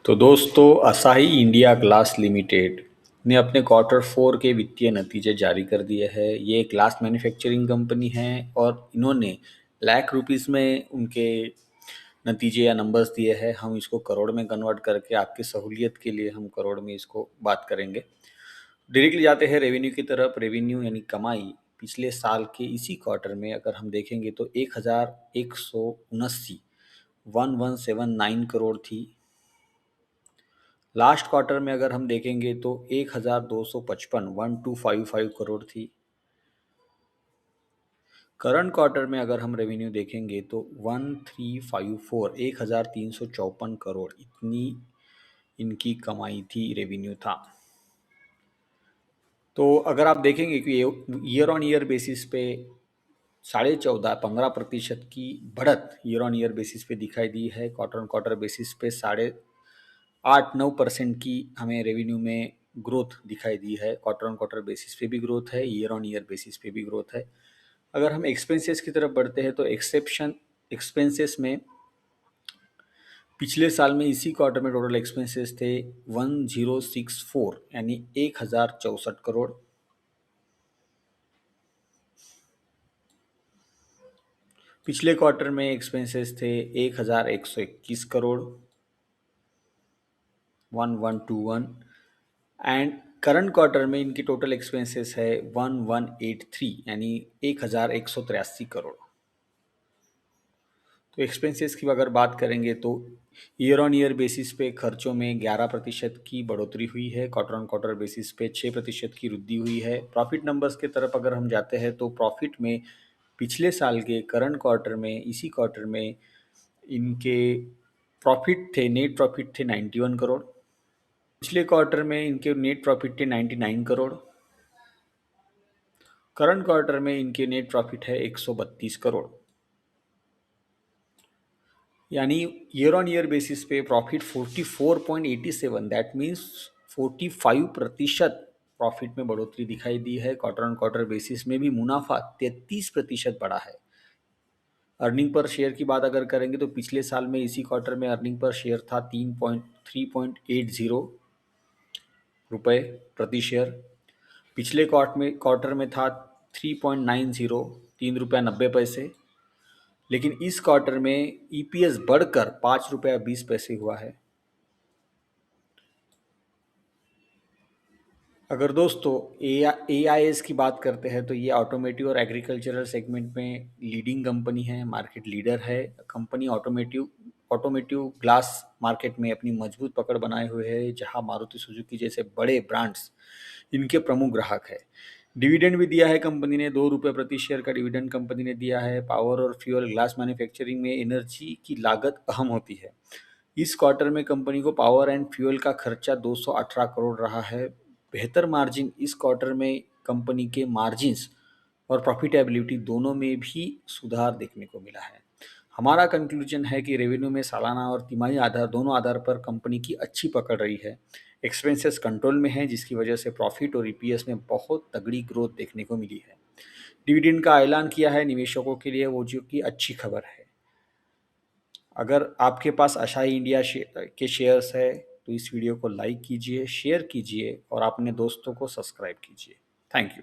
तो दोस्तों, Asahi India glass limited ने अपने क्वार्टर फोर के वित्तीय नतीजे जारी कर दिए हैं। ये एक ग्लास मैन्युफैक्चरिंग कंपनी है और इन्होंने लाख रुपीस में उनके नतीजे या नंबर्स दिए हैं। हम इसको करोड़ में कन्वर्ट करके आपकी सहूलियत के लिए हम करोड़ में इसको बात करेंगे। डायरेक्टली जाते हैं रेवेन्यू की तरफ। रेवेन्यू यानी कमाई पिछले साल के इसी क्वार्टर में अगर हम देखेंगे तो 1179 थी। लास्ट क्वार्टर में अगर हम देखेंगे तो 1255 करोड़ थी। करंट क्वार्टर में अगर हम रेवेन्यू देखेंगे तो 1354 करोड़ इतनी इनकी कमाई थी, रेवेन्यू था। तो अगर आप देखेंगे कि ईयर ऑन ईयर बेसिस पे 14.5-15% की बढ़त ईयर ऑन ईयर बेसिस पे दिखाई दी है। क्वार्टर ऑन क्वार्टर बेसिस पे 8-9% की हमें रेवेन्यू में ग्रोथ दिखाई दी है। क्वार्टर ऑन क्वार्टर बेसिस पे भी ग्रोथ है, ईयर ऑन ईयर बेसिस पे भी ग्रोथ है। अगर हम एक्सपेंसेस की तरफ बढ़ते हैं तो एक्सपेंसेस में पिछले साल में इसी क्वार्टर में टोटल एक्सपेंसेस थे 1064 यानी 1064 करोड़। पिछले क्वार्टर में एक्सपेंसेस थे 1121 करोड़ 1121 एंड करंट क्वार्टर में इनकी टोटल एक्सपेंसेस है 1183 यानी 1183 करोड़। तो एक्सपेंसेस की अगर बात करेंगे तो ईयर ऑन ईयर बेसिस पे खर्चों में 11% की बढ़ोतरी हुई है। क्वार्टर ऑन क्वार्टर बेसिस पे 6% की वृद्धि हुई है। प्रॉफिट नंबर्स की तरफ अगर हम जाते हैं तो प्रॉफिट में पिछले साल के करंट क्वार्टर में इसी क्वार्टर में इनके नेट प्रॉफिट थे 91 करोड़। पिछले क्वार्टर में इनके नेट प्रॉफिट थे 99 करोड़। करंट क्वार्टर में इनके नेट प्रॉफिट है 132 करोड़। यानी ईयर ऑन ईयर बेसिस पे प्रॉफिट 44.87 दैट मीन्स 45% प्रॉफिट में बढ़ोतरी दिखाई दी है। क्वार्टर ऑन क्वार्टर बेसिस में भी मुनाफा 33% बढ़ा है। अर्निंग पर शेयर की बात अगर करेंगे तो पिछले साल में इसी क्वार्टर में अर्निंग पर शेयर था 3.80 रुपये प्रति शेयर। पिछले क्वार्टर में था 3.90 ₹3.90। लेकिन इस क्वार्टर में ईपीएस बढ़कर ₹5.20 हुआ है। अगर दोस्तों एआईएस की बात करते हैं तो ये ऑटोमेटिव और एग्रीकल्चरल सेगमेंट में लीडिंग कंपनी है, मार्केट लीडर है। कंपनी ऑटोमेटिव ग्लास मार्केट में अपनी मजबूत पकड़ बनाए हुए है, जहां मारुति सुजुकी जैसे बड़े ब्रांड्स इनके प्रमुख ग्राहक है। डिविडेंड भी दिया है कंपनी ने, ₹2 प्रति शेयर का डिविडेंड कंपनी ने दिया है। पावर और फ्यूल ग्लास मैन्युफैक्चरिंग में एनर्जी की लागत अहम होती है। इस क्वार्टर में कंपनी को पावर एंड फ्यूल का खर्चा 218 करोड़ रहा है। बेहतर मार्जिन इस क्वार्टर में कंपनी के मार्जिन्स और प्रॉफिटेबिलिटी दोनों में भी सुधार देखने को मिला है। हमारा कंक्लूजन है कि रेवेन्यू में सालाना और तिमाही आधार दोनों आधार पर कंपनी की अच्छी पकड़ रही है। एक्सपेंसेस कंट्रोल में है, जिसकी वजह से प्रॉफिट और ईपीएस में बहुत तगड़ी ग्रोथ देखने को मिली है। डिविडेंड का ऐलान किया है निवेशकों के लिए, वो जो कि अच्छी खबर है। अगर आपके पास आशाई इंडिया के शेयर्स है तो इस वीडियो को लाइक कीजिए, शेयर कीजिए और अपने दोस्तों को सब्सक्राइब कीजिए। Thank you.